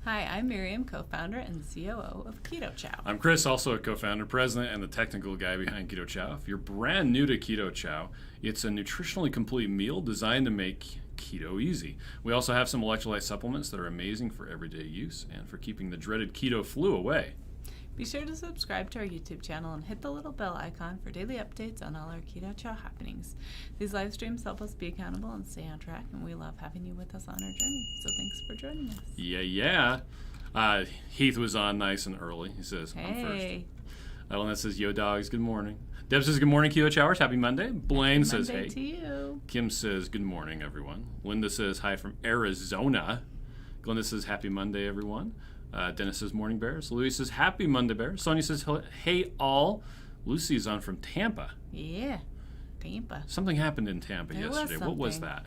Hi, I'm Miriam, co-founder and COO of Keto Chow. I'm Chris, also a co-founder, president, and the technical guy behind Keto Chow. If you're brand new to Keto Chow, it's a nutritionally complete meal designed to make keto easy. We also have some electrolyte supplements that are amazing for everyday use and for keeping the dreaded keto flu away. Be sure to subscribe to our YouTube channel and hit the little bell icon for daily updates on all our Keto Chow happenings. These live streams help us be accountable and stay on track, and we love having you with us on our journey. So thanks for joining us. Yeah. Heath was on nice and early. He says, I'm Hey. first. Lynette says, yo dogs, good morning. Deb says, good morning, Keto Chowers. Happy Monday. Blaine says, Monday hey. to you. Kim says, good morning, everyone. Linda says, hi from Arizona. Glenda says, happy Monday, everyone. Dennis says, morning, Bears. Louis says, happy Monday, Bears. Sonia says, hey, all. Lucy's on from Tampa. Yeah, Tampa. Something happened in Tampa yesterday. What was that?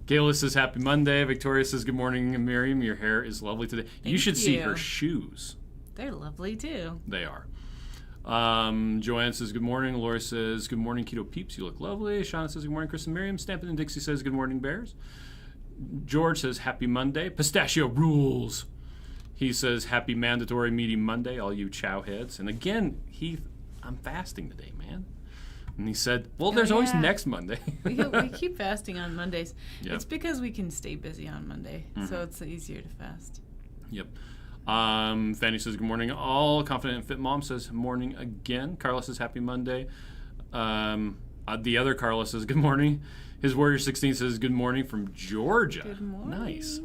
Gayla says, happy Monday. Victoria says, good morning, Miriam. Your hair is lovely today. You should see her shoes. They're lovely, too. They are. Joanne says, good morning. Laura says, good morning, Keto Peeps. You look lovely. Shauna says, good morning, Chris and Miriam. Stampin' and Dixie says, good morning, Bears. George says, happy Monday. Pistachio rules. He says, happy mandatory meeting Monday, all you chow heads. And again, Heath, I'm fasting today, man. And he said, well, there's always next Monday. we keep fasting on Mondays. Yep. It's because we can stay busy on Monday, so it's easier to fast. Yep. Fanny says, good morning, all. Confident and Fit Mom says, morning again. Carla says, happy Monday. The other Carla says, good morning. His Warrior 16 says, good morning from Georgia. Good morning. Nice.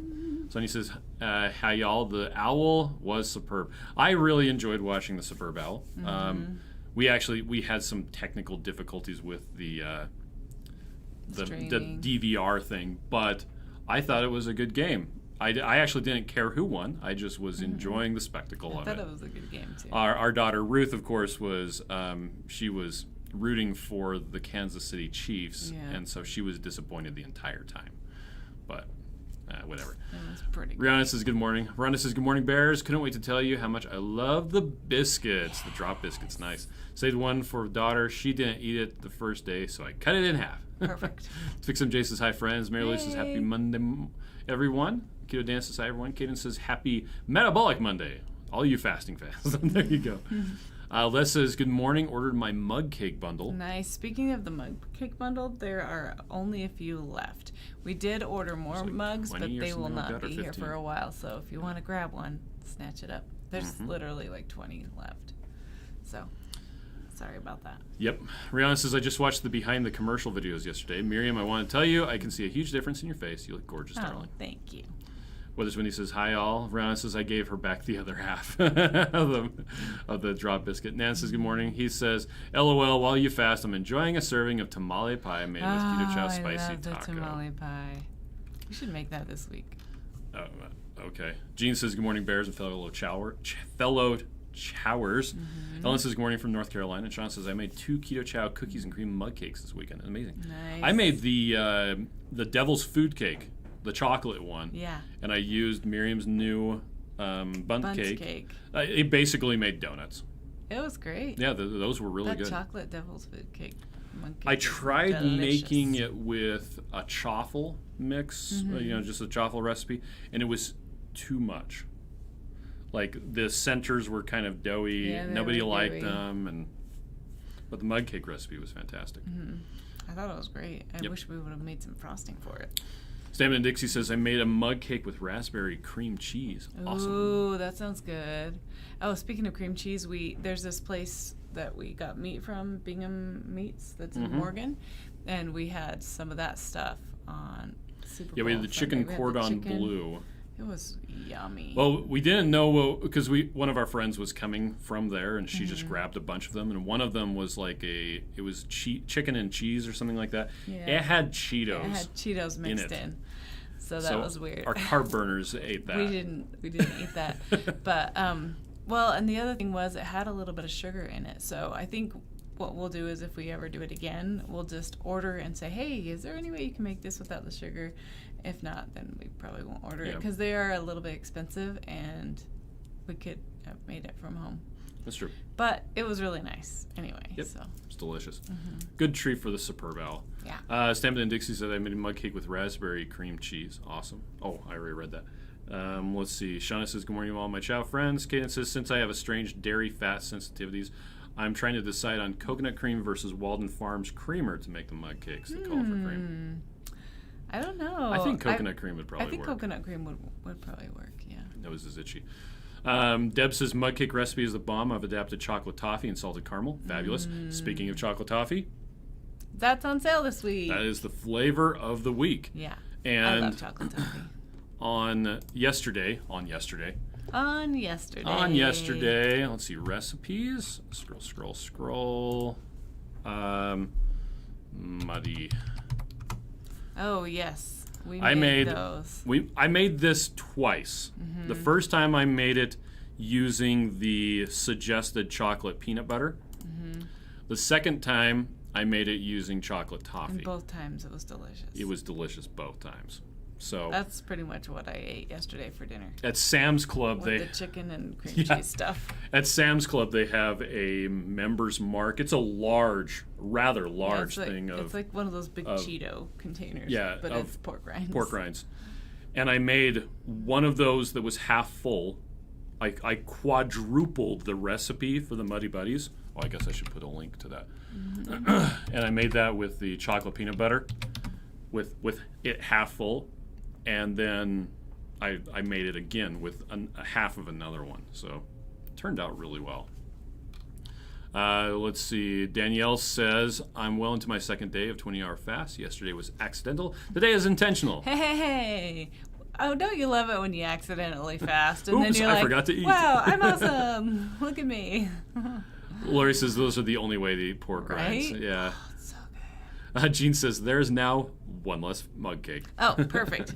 Sonny says, hi, y'all. The owl was superb. I really enjoyed watching the superb owl. We had some technical difficulties with the DVR thing, but I thought it was a good game. I actually didn't care who won. I just was enjoying the spectacle of it. I thought it was a good game, too. Our daughter, Ruth, of course, was she was rooting for the Kansas City Chiefs, and so she was disappointed the entire time. But whatever. It was pretty good. Rihanna says, good morning. Rhonda says, good morning, Bears. Couldn't wait to tell you how much I love the biscuits. The drop biscuits, nice. Saved one for daughter. She didn't eat it the first day, so I cut it in half. Perfect. Fix Some J says, hi, friends. Mary Lou says, happy Monday, everyone. Keto Dan says, hi, everyone. Kaden says, happy Metabolic Monday. All you fasting fans. There you go. Les says, good morning. Ordered my mug cake bundle. Nice. Speaking of the mug cake bundle, there are only a few left. We did order more mugs, but they will not be here for a while. So if you want to grab one, snatch it up. There's literally like 20 left. So sorry about that. Yep. Rihanna says, I just watched the behind the commercial videos yesterday. Miriam, I want to tell you, I can see a huge difference in your face. You look gorgeous, darling. Thank you. Weatherswindy says, hi, all. Rihanna says, I gave her back the other half of the drop biscuit. Nan says, good morning. He says, LOL, while you fast, I'm enjoying a serving of tamale pie made with Keto Chow spicy I love the taco. tamale pie. We should make that this week. Okay. Jean says, good morning, Bears and fellow chowers. Ellen says, good morning from North Carolina. And Sean says, I made 2 Keto Chow cookies and cream mug cakes this weekend. Amazing. Nice. I made the devil's food cake. The chocolate one. Yeah. And I used Miriam's new bundt cake. It basically made donuts. It was great. Yeah, those were really good. Chocolate devil's food cake. I tried making it with a chaffle mix, just a chaffle recipe, and it was too much. Like the centers were kind of doughy. Yeah, nobody liked them, but the mug cake recipe was fantastic. I thought it was great. I wish we would have made some frosting for it. Stamina Dixie says, I made a mug cake with raspberry cream cheese. Awesome. Ooh, that sounds good. Oh, speaking of cream cheese, there's this place that we got meat from, Bingham Meats, that's in Morgan, and we had some of that stuff on Super Bowl. Yeah, we had the chicken cordon bleu. It was yummy. Well, we didn't know because one of our friends was coming from there, and she just grabbed a bunch of them, and one of them was like chicken and cheese or something like that. Yeah. It had Cheetos. It had Cheetos mixed in. So that was weird. Our carb burners ate that. We didn't eat that. But well, and the other thing was it had a little bit of sugar in it. So I think what we'll do is if we ever do it again, we'll just order and say, hey, is there any way you can make this without the sugar? If not, then we probably won't order it because they are a little bit expensive and we could have made it from home. That's true. But it was really nice anyway. Yep. So. It's delicious. Good treat for the superb owl. Yeah. Stampin' and Dixie said I made a mug cake with raspberry cream cheese. Awesome. Oh, I already read that. Let's see. Shauna says, good morning to all my chow friends. Kaden says, since I have a strange dairy fat sensitivities, I'm trying to decide on coconut cream versus Walden Farms creamer to make the mug cakes. They call for cream. I don't know. I think coconut cream would probably work. I think work. Coconut cream would probably work, yeah. Nose is itchy. Deb says, mug cake recipe is the bomb. I've adapted chocolate toffee and salted caramel. Fabulous. Speaking of chocolate toffee. That's on sale this week. That is the flavor of the week. Yeah. And I love chocolate toffee. On yesterday, let's see, recipes. Scroll. Muddy. Oh, yes. I made those. I made this twice. The first time I made it using the suggested chocolate peanut butter. The second time I made it using chocolate toffee. And both times it was delicious. It was delicious both times. So that's pretty much what I ate yesterday for dinner. At Sam's Club, with the chicken and cream cheese stuff. At Sam's Club, they have a members mark. It's a rather large thing of. It's like one of those big Cheeto containers. Yeah, but it's pork rinds. Pork rinds, and I made one of those that was half full. I quadrupled the recipe for the Muddy Buddies. Oh, I guess I should put a link to that. And I made that with the chocolate peanut butter, with it half full. And then I made it again with a half of another one. So it turned out really well. Let's see. Danielle says, I'm well into my second day of 20-hour fast. Yesterday was accidental. Today is intentional. Hey. Oh, don't you love it when you accidentally fast? And Oops, then you're like, I forgot to eat. Wow, I'm awesome. Look at me. Lori says those are the only way to eat pork rinds. Yeah. Oh, it's so good. Jean says, there's now one less mug cake. Oh, perfect.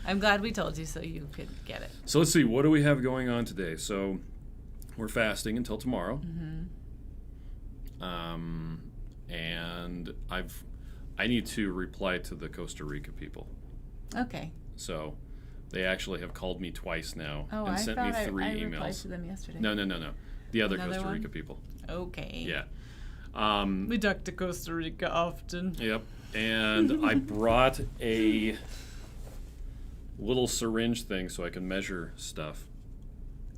I'm glad we told you so you could get it. So let's see, what do we have going on today? So we're fasting until tomorrow. And I need to reply to the Costa Rica people. Okay. So they actually have called me twice now and sent me 3 I emails. replied to them yesterday. No. The other Another Costa Rica one? people. Okay. Yeah. We duck to Costa Rica often. Yep. And I brought a little syringe thing so I can measure stuff.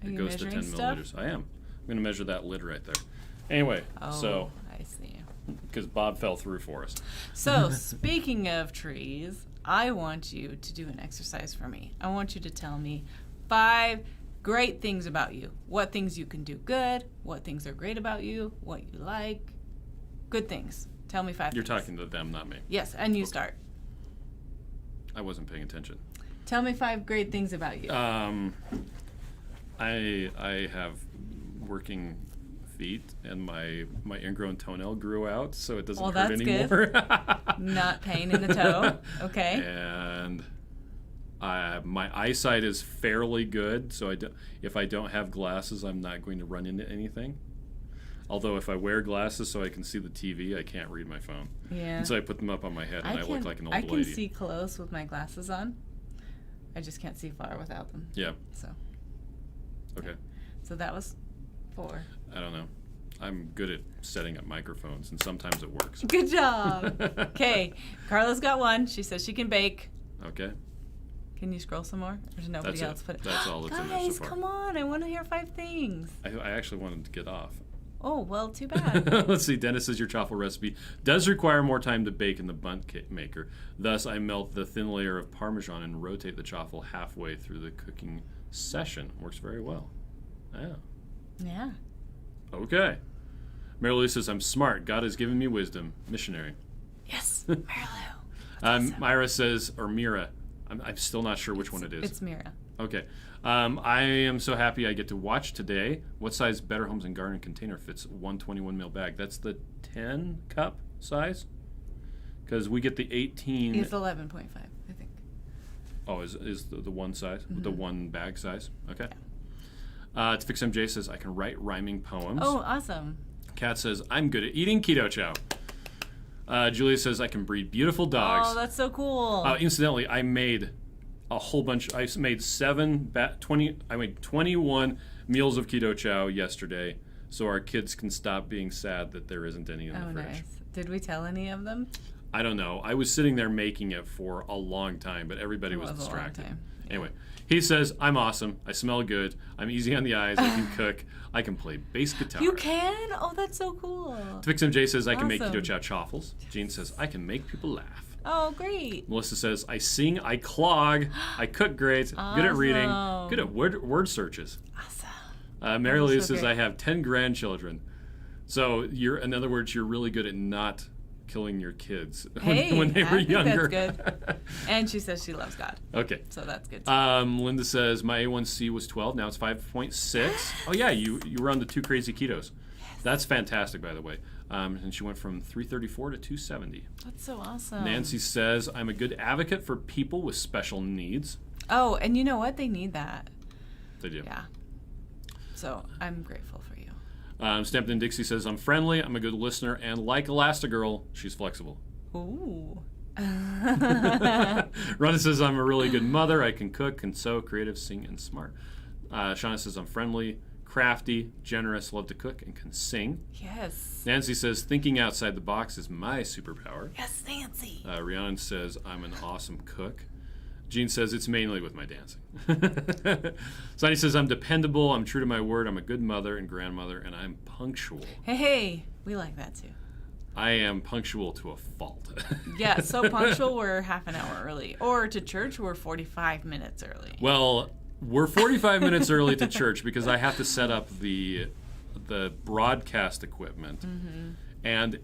It goes to 10 milliliters. I am. I'm going to measure that lid right there. Anyway, so I see. Because Bob fell through for us. So, speaking of trees, I want you to do an exercise for me. I want you to tell me 5 great things about you. What things you can do good, what things are great about you, what you like. Good things. Tell me 5 You're things. talking to them, not me. Yes, and you start. I wasn't paying attention. Tell me 5 great things about you. I have working feet, and my ingrown toenail grew out, so it doesn't hurt anymore. Good. Not pain in the toe. Okay. And my eyesight is fairly good, so if I don't have glasses, I'm not going to run into anything. Although if I wear glasses so I can see the TV, I can't read my phone. Yeah. And so I put them up on my head, and I look like an old lady. I can see close with my glasses on. I just can't see far without them. Yeah. So. Okay. Yeah. So that was 4. I don't know. I'm good at setting up microphones, and sometimes it works. Good job. Okay. Carla's got 1. She says she can bake. Okay. Can you scroll some more? There's nobody else put it. That's all that's in there so far. Guys, come on. I want to hear 5 things. I actually wanted to get off. Oh, well, too bad. Let's see. Dennis says your chaffle recipe does require more time to bake in the bundt cake maker. Thus, I melt the thin layer of Parmesan and rotate the chaffle halfway through the cooking session. Works very well. Yeah. Yeah. Okay. Mary Lou says, I'm smart. God has given me wisdom. Missionary. Yes, Mary Lou. Awesome. Myra says, or Mira. I'm still not sure which one it is. It's Mira. Okay. I am so happy I get to watch today. What size Better Homes and Garden container fits 121 ml bag? That's the 10 cup size? Because we get the 18. It's 11.5, I think. Oh, is the one size? Mm-hmm. The one bag size? Okay. Yeah. To Fix MJ says, I can write rhyming poems. Oh, awesome. Kat says, I'm good at eating keto chow. Julia says, I can breed beautiful dogs. Oh, that's so cool. Incidentally, I made a whole bunch. I made 21 meals of keto chow yesterday, so our kids can stop being sad that there isn't any in the fridge. Nice. Did we tell any of them? I don't know. I was sitting there making it for a long time, but everybody was distracted. Anyway, he says, I'm awesome. I smell good. I'm easy on the eyes. I can cook. I can play bass guitar. You can? Oh, that's so cool. Fix MJ says, I can make Keto Chow chaffles. Jean says, I can make people laugh. Oh, great. Melissa says, I sing, I clog, I cook great, good at reading, good at word searches. Awesome. Mary Lou says, I have 10 grandchildren. So in other words, you're really good at not killing your kids when they were younger. That's good. And she says she loves God. Okay. So that's good too. Linda says, my A1C was 12, now it's 5.6. Oh yeah, you were on the 2 crazy ketos. Yes. That's fantastic, by the way. And she went from 334 to 270. That's so awesome. Nancy says, I'm a good advocate for people with special needs. Oh, and you know what? They need that. They do. Yeah. So I'm grateful for you. Stamped Dixie says, I'm friendly, I'm a good listener, and like Elastigirl, she's flexible. Ooh. Rhonda says, I'm a really good mother. I can cook, can sew, creative, sing, and smart. Shauna says, I'm friendly, crafty, generous, love to cook, and can sing. Yes. Nancy says, thinking outside the box is my superpower. Yes, Nancy. Rhiannon says, I'm an awesome cook. Jean says, it's mainly with my dancing. Sonny says, I'm dependable, I'm true to my word, I'm a good mother and grandmother, and I'm punctual. Hey, we like that too. I am punctual to a fault. Yeah, so punctual, we're half an hour early. Or to church, we're 45 minutes early. Well, we're 45 minutes early to church because I have to set up the broadcast equipment. Mm-hmm. And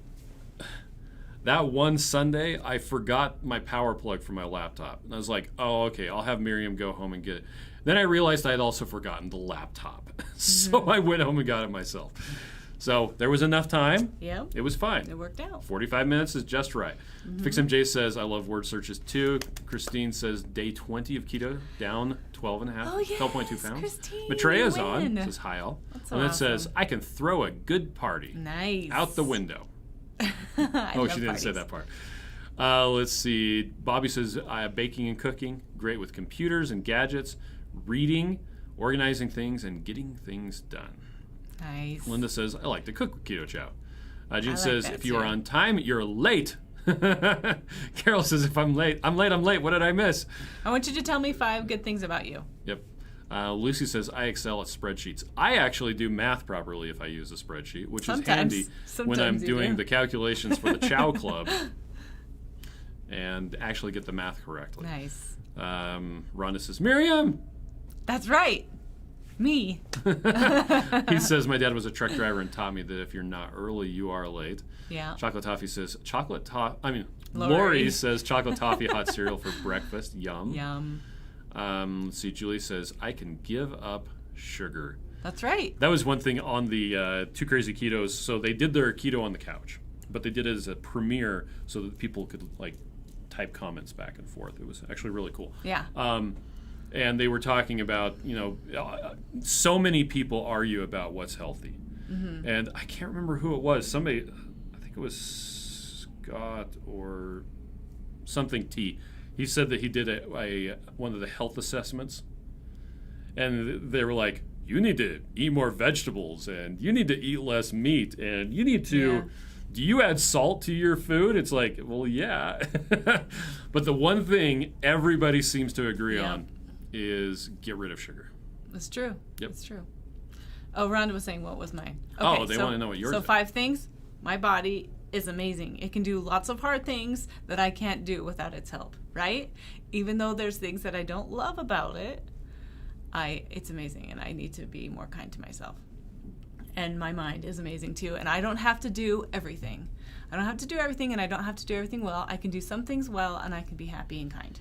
that one Sunday, I forgot my power plug for my laptop. And I was like, oh, okay, I'll have Miriam go home and get it. Then I realized I had also forgotten the laptop. So I went home and got it myself. So there was enough time. Yeah. It was fine. It worked out. 45 minutes is just right. Mm-hmm. FixMJ says, I love word searches too. Christine says, day 20 of keto, down 12.5 pounds. Christine, Matreya's on, says hi all. That's so and it awesome. says, I can throw a good party. Nice. Out the window. She didn't say that part. Let's see. Bobby says, baking and cooking, great with computers and gadgets, reading, organizing things, and getting things done. Nice. Linda says, I like to cook with Keto Chow. Jean like says, that if you too. are on time, you're late. Carol says, if I'm late, I'm late. What did I miss? I want you to tell me 5 good things about you. Yep. Lucy says, I excel at spreadsheets. I actually do math properly if I use a spreadsheet, which is handy when I'm doing the calculations for the Chow Club and actually get the math correctly. Nice. Rhonda says, Miriam! That's right. Me. He says, my dad was a truck driver and taught me that if you're not early, you are late. Yeah. Chocolate Toffee says, Lori says, chocolate toffee hot cereal for breakfast. Yum. Yum. Let's see, Julie says, I can give up sugar. That's right. That was one thing on the 2 Crazy Ketos. So they did their keto on the couch, but they did it as a premiere so that people could type comments back and forth. It was actually really cool. Yeah. And they were talking about, so many people argue about what's healthy. Mm-hmm. And I can't remember who it was. Somebody, I think it was Scott or something T. He said that he did one of the health assessments. And they were like, you need to eat more vegetables and you need to eat less meat and you need to... Do you add salt to your food? It's like, well, yeah. But the one thing everybody seems to agree on is get rid of sugar. That's true. Yep. That's true. Oh, Rhonda was saying, what was mine? Okay, they want to know what yours is. So 5 things. My body is amazing. It can do lots of hard things that I can't do without its help, right? Even though there's things that I don't love about it, it's amazing, and I need to be more kind to myself. And my mind is amazing too, and I don't have to do everything. And I don't have to do everything well. I can do some things well, and I can be happy and kind.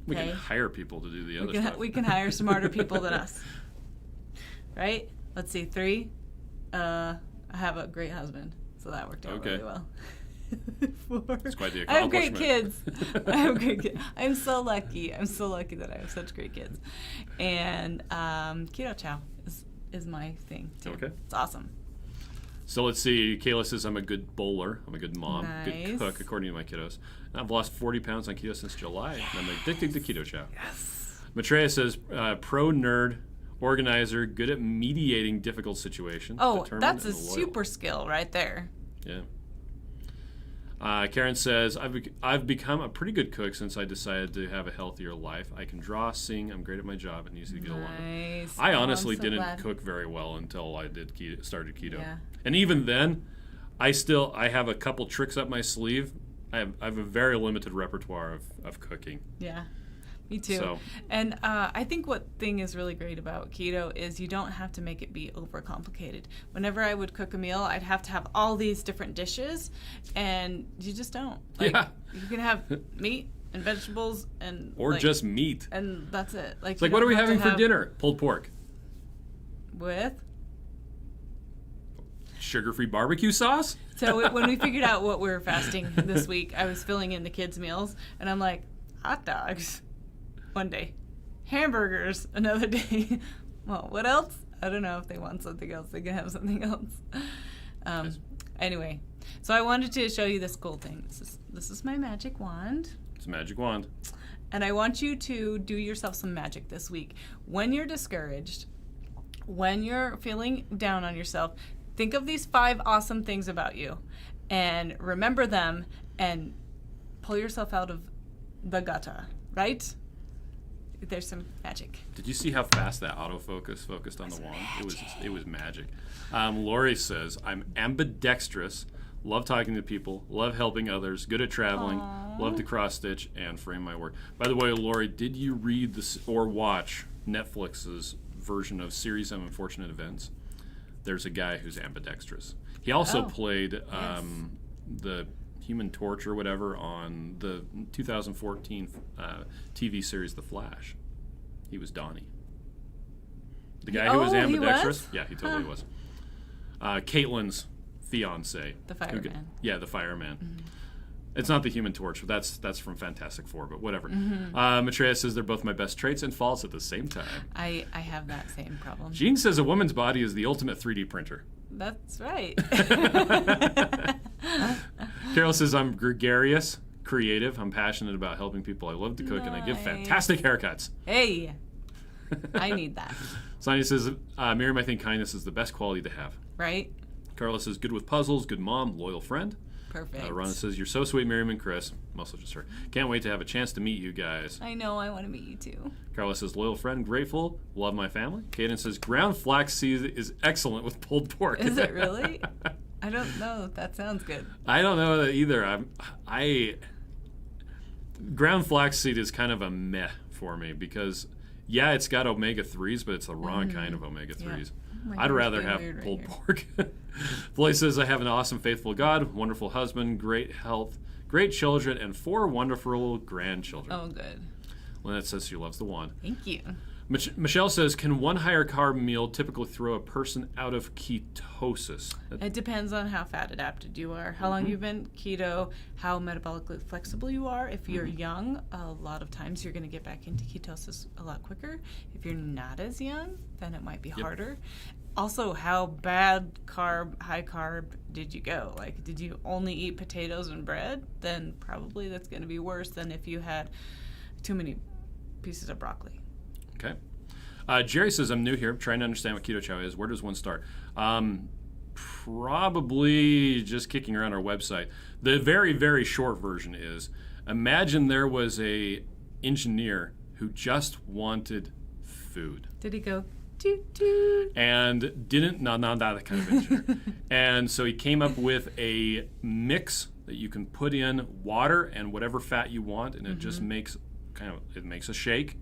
We can hire people to do the other stuff. We can hire smarter people than us. Right? Let's see. 3, I have a great husband, so that worked out really well. 4, it's quite the accomplishment. I have great kids. I'm so lucky. I'm so lucky that I have such great kids. And Keto Chow is my thing too. Okay. It's awesome. So let's see. Kayla says, I'm a good bowler. I'm a good mom. Nice. Good cook, according to my kiddos. And I've lost 40 pounds on keto since July. And I'm addicted to Keto Chow. Yes. Matreya says, pro nerd, organizer, good at mediating difficult situations. Oh, that's a super skill right there. Yeah. Karen says, I've become a pretty good cook since I decided to have a healthier life. I can draw, sing, I'm great at my job, and easy to get along with. I honestly didn't cook very well until I started keto. Yeah. And even then, I have a couple tricks up my sleeve. I have a very limited repertoire of cooking. Yeah. Me too. So, and I think what thing is really great about keto is you don't have to make it be overcomplicated. Whenever I would cook a meal, I'd have to have all these different dishes, and you just don't. Like, yeah. You can have meat and vegetables and just meat, and that's it. It's like, what are we having for dinner? Pulled pork with sugar-free barbecue sauce. So when we figured out what we were fasting this week, I was filling in the kids' meals, and I'm like, hot dogs one day, hamburgers another day. Well, what else? I don't know. If they want something else, they can have something else. Anyway, so I wanted to show you this cool thing. This is my magic wand. It's a magic wand. And I want you to do yourself some magic this week. When you're discouraged, when you're feeling down on yourself, think of these 5 awesome things about you and remember them and pull yourself out of the gutter, right? There's some magic. Did you see how fast that autofocus focused on the wand? It was magic. Lori says, I'm ambidextrous, love talking to people, love helping others, good at traveling, love to cross stitch and frame my work. By the way, Lori, did you read or watch Netflix's version of Series of Unfortunate Events? There's a guy who's ambidextrous. He also played the Human Torch or whatever on the 2014 TV series The Flash. He was Donnie. The guy who was ambidextrous? Yeah, he totally was. Caitlin's fiance. The fireman. The fireman. Mm-hmm. It's not the Human Torch. That's from Fantastic Four, but whatever. Mm-hmm. Maitreya says they're both my best traits and faults at the same time. I have that same problem. Jean says a woman's body is the ultimate 3D printer. That's right. Carol says I'm gregarious, creative. I'm passionate about helping people. I love to cook, and I give fantastic haircuts. Hey, I need that. Sonia says, Miriam, I think kindness is the best quality to have. Right. Carla says, good with puzzles, good mom, loyal friend. Perfect. Ronna says, you're so sweet, Miriam and Chris. Mostly just her. Can't wait to have a chance to meet you guys. I know, I want to meet you too. Carla says, loyal friend, grateful, love my family. Kaden says, ground flaxseed is excellent with pulled pork. Is it really? I don't know. That sounds good. I don't know that either. Ground flaxseed is kind of a meh for me because, yeah, it's got omega-3s, but it's the wrong kind of omega-3s. Yeah. I'd rather have pulled pork. Floyd says, I have an awesome, faithful God, wonderful husband, great health, great children, and 4 wonderful grandchildren. Oh, good. Lynette says she loves the wand. Thank you. Michelle says, can one higher carb meal typically throw a person out of ketosis? It depends on how fat adapted you are, how long you've been keto, how metabolically flexible you are. If you're young, a lot of times you're going to get back into ketosis a lot quicker. If you're not as young, then it might be harder. Also, how bad high carb did you go? Like, did you only eat potatoes and bread? Then probably that's going to be worse than if you had too many pieces of broccoli. Okay. Jerry says, I'm new here, trying to understand what Keto Chow is. Where does one start? Probably just kicking around our website. The very, very short version is, imagine there was a engineer who just wanted food. Did he go, toot, toot? And didn't, not that kind of engineer. And so he came up with a mix that you can put in water and whatever fat you want, and it just makes it makes a shake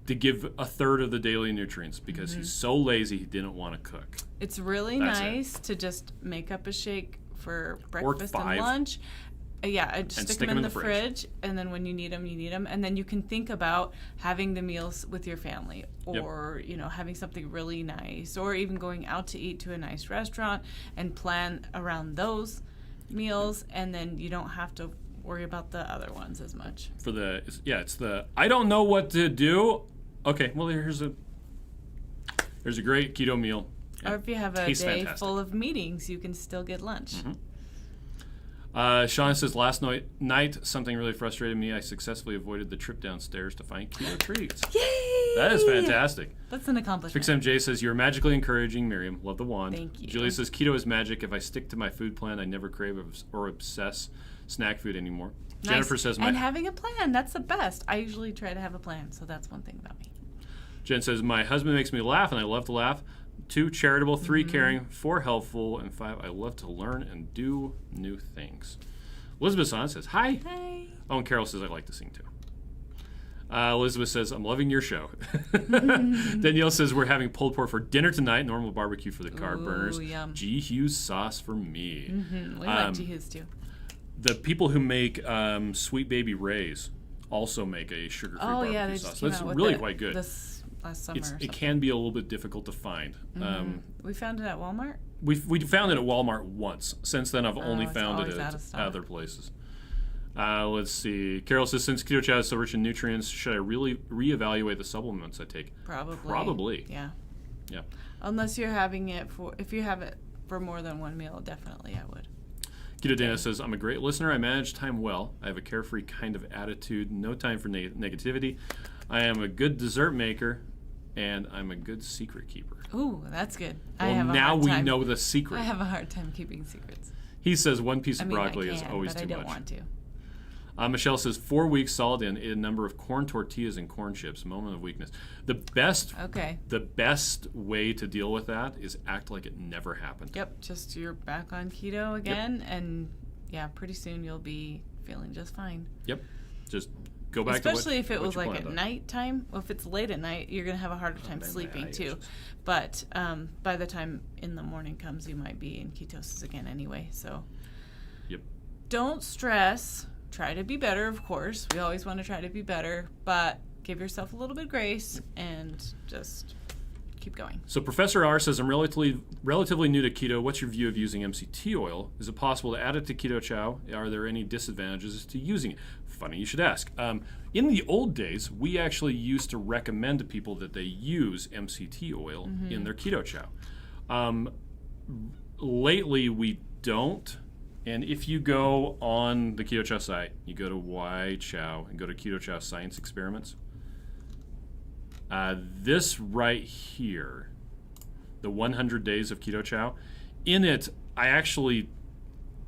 to give a third of the daily nutrients because he's so lazy he didn't want to cook. It's really nice to just make up a shake for breakfast and lunch. Just stick them in the fridge, and then when you need them, and then you can think about having the meals with your family, or having something really nice, or even going out to eat to a nice restaurant and plan around those meals, and then you don't have to worry about the other ones as much. It's the I don't know what to do. Okay, well here's a great keto meal. Or if you have a day full of meetings, you can still get lunch. Sean says, last night something really frustrated me. I successfully avoided the trip downstairs to find keto treats. Yay! That is fantastic. That's an accomplishment. FixMJ says, you're magically encouraging Miriam. Love the wand. Thank you. Julie says, keto is magic. If I stick to my food plan, I never crave or obsess snack food anymore. Nice. Jennifer says, and having a plan, that's the best. I usually try to have a plan, so that's one thing about me. Jen says, my husband makes me laugh, and I love to laugh. 2, charitable. 3, caring. 4, helpful. And 5, I love to learn and do new things. Elizabeth Son says, hi. Hi. Oh, and Carol says, I like to sing too. Elizabeth says, I'm loving your show. Danielle says, we're having pulled pork for dinner tonight. Normal barbecue for the carb burners. Yum. G. Hughes sauce for me. We like G. Hughes too. The people who make Sweet Baby Ray's also make a sugar-free barbecue sauce. That's really quite good. This last summer. It can be a little bit difficult to find. We found it at Walmart. We found it at Walmart once. Since then, I've only found it at other places. Let's see. Carol says, since Keto Chow is so rich in nutrients, should I really reevaluate the supplements I take? Probably. Yeah. Yeah. Unless you're having it if you have it for more than one meal, definitely I would. Keto Dana says, I'm a great listener. I manage time well. I have a carefree kind of attitude. No time for negativity. I am a good dessert maker, and I'm a good secret keeper. Ooh, that's good. Well, now we know the secret. I have a hard time keeping secrets. He says one piece of broccoli is always but too much. I don't want to. Michelle says 4 weeks solid in a number of corn tortillas and corn chips. Moment of weakness. The best way to deal with that is act like it never happened. Yep, just you're back on keto again, and yeah, pretty soon you'll be feeling just fine. Yep, just go back. Especially if it was like at nighttime. Well, if it's late at night, you're gonna have a harder time sleeping too. But by the time in the morning comes, you might be in ketosis again anyway. So, yep. Don't stress. Try to be better, of course. We always want to try to be better, but give yourself a little bit of grace and just keep going. So Professor R says, I'm relatively new to keto. What's your view of using MCT oil? Is it possible to add it to Keto Chow? Are there any disadvantages to using it? Funny you should ask. In the old days, we actually used to recommend to people that they use MCT oil in their Keto Chow. Lately, we don't. And if you go on the Keto Chow site, you go to Why Chow and go to Keto Chow Science Experiments. This right here, the 100 Days of Keto Chow, in it, I actually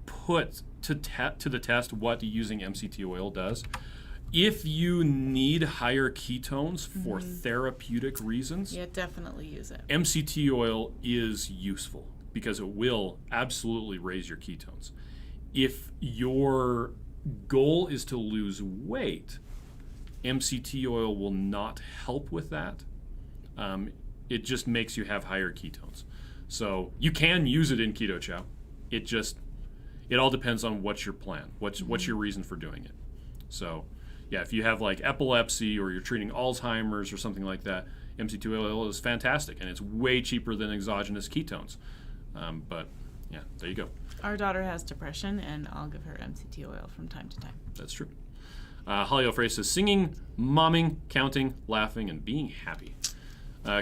put to the test what using MCT oil does. If you need higher ketones for therapeutic reasons, yeah, definitely use it. MCT oil is useful because it will absolutely raise your ketones. If your goal is to lose weight, MCT oil will not help with that. It just makes you have higher ketones. So you can use it in Keto Chow. It all depends on what's your plan, what's your reason for doing it. So yeah, if you have like epilepsy or you're treating Alzheimer's or something like that, MCT oil is fantastic, and it's way cheaper than exogenous ketones. But yeah, there you go. Our daughter has depression, and I'll give her MCT oil from time to time. That's true. Holly O'Fray says, singing, momming, counting, laughing, and being happy.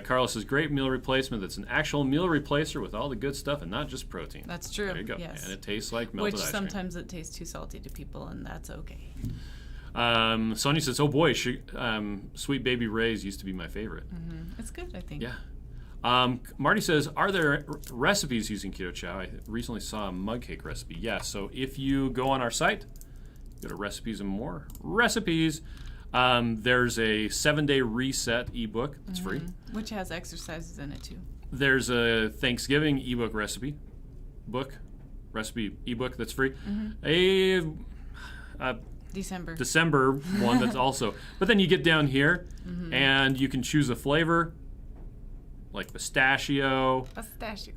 Carlos says, great meal replacement. That's an actual meal replacer with all the good stuff and not just protein. That's true. There you go. Yes. And it tastes like melted ice cream. Which sometimes it tastes too salty to people, and that's okay. Sonia says, oh boy, Sweet Baby Ray's used to be my favorite. It's good, I think. Yeah. Marty says, are there recipes using Keto Chow? I recently saw a mug cake recipe. Yeah, so if you go on our site, go to recipes and more recipes. There's a 7-day reset ebook that's free. Which has exercises in it too. There's a Thanksgiving ebook recipe ebook that's free. December one that's also. But then you get down here and you can choose a flavor. Like pistachio.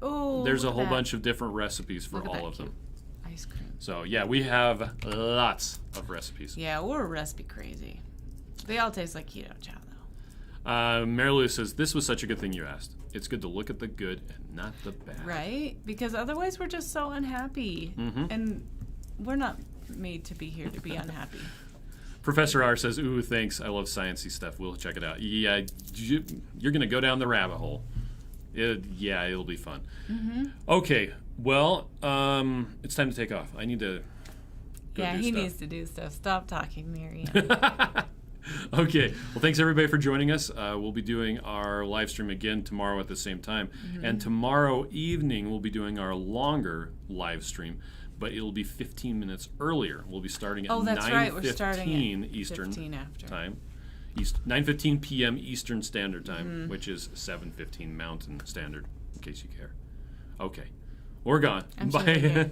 Oh, there's a whole bunch of different recipes for all of them. Ice cream. So yeah, we have lots of recipes. Yeah, we're recipe crazy. They all taste like Keto Chow though. Mary Lou says, this was such a good thing you asked. It's good to look at the good and not the bad. Right? Because otherwise we're just so unhappy. And we're not made to be here to be unhappy. Professor R says, ooh, thanks. I love sciencey stuff. We'll check it out. Yeah, you're going to go down the rabbit hole. It'll be fun. Okay, well, it's time to take off. I need to go yeah, do he stuff. needs to do stuff. Stop talking, Miriam. Okay. Well, thanks everybody for joining us. We'll be doing our live stream again tomorrow at the same time. And tomorrow evening, we'll be doing our longer live stream, but it'll be 15 minutes earlier. We'll be starting at 9:15 Eastern 15 after. time. 9:15 p.m. Eastern Standard Time, which is 7:15 Mountain Standard, in case you care. Okay. We're gone. I'm Bye. sure